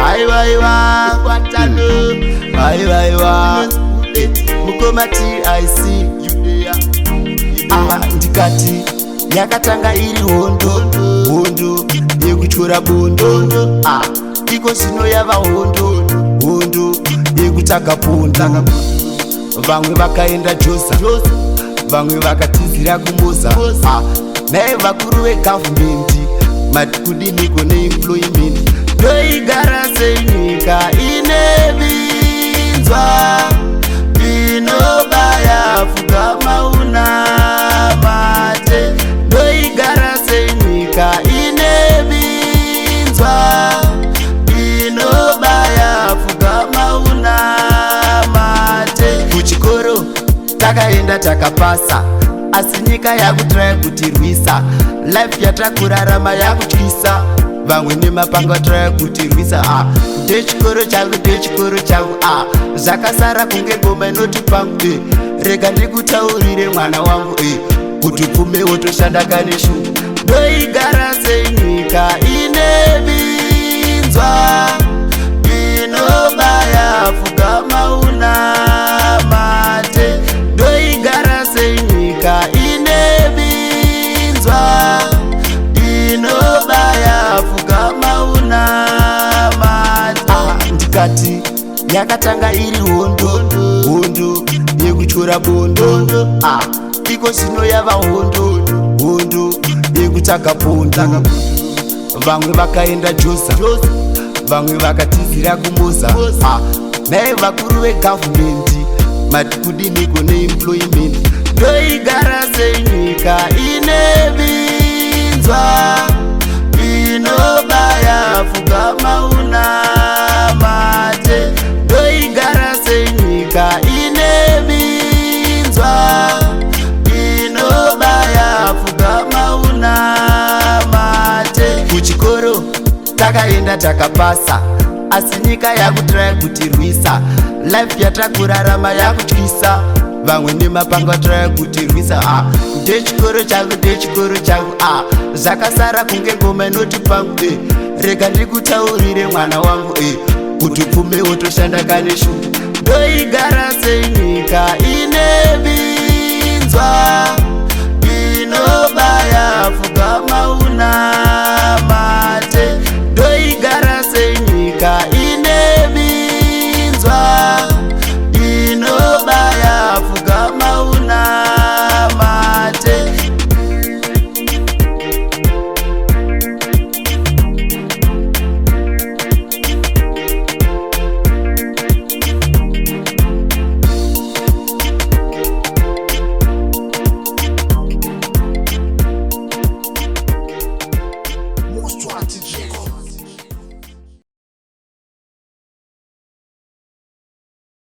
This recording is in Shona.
Aiwa, Guantano, aiwa, Mukomati, I see you there. Ndikati, yakatanga iri hondo, yekuchora bondo. Iko sino yava hondo, yekutaka ponda. Vamwe vakaenda Josa, vamwe vakatizira kuMoza. Naye vakuru vegovernment, matikudini kune employment. Toigara senyika inevinzwa, inobaya fugama una mate. Toigara senyika inevinzwa, inobaya fugama una mate. Kuchikoro takaenda takapasa, asi nyika yakutrai kutirwisa. Life yatakurarama yakutyisa, vamwe nemapango atrai kutirwisa. Ndechikoro changu zvakasara kunge ngoma inoti pangu. Rega ndikutaurire mwana wangu, kuti upfumewo toshanda kaneshu. Ndoigara senyika inevinzwa, inobaya fugama una mate. Ndoigara senyika inevinzwa, inobaya fugama una mate. Ndikati yakatanga iri hondo, yekuchora bondo. Iko sino yava hondo, yekutaka ponda. Vamwe vakaenda Josa, vamwe vakatizira kuMoza. Naye vakuru vegovernment, matikudini kune employment. Toigara senyika inevinzwa, inobaya fugama una mate. Toigara senyika inevinzwa, inobaya fugama una mate. Kuchikoro takaenda takapasa, asi nyika yakutrai kutirwisa. Life yatakurarama yakutyisa, vamwe nemapango atrai kutirwisa. Ndechikoro changu zvakasara kunge ngoma inoti pangu. Rega ndikutaurire mwana wangu, kuti upfumewo toshanda kaneshu. Ndoigara senyika inevinzwa, inobaya fugama una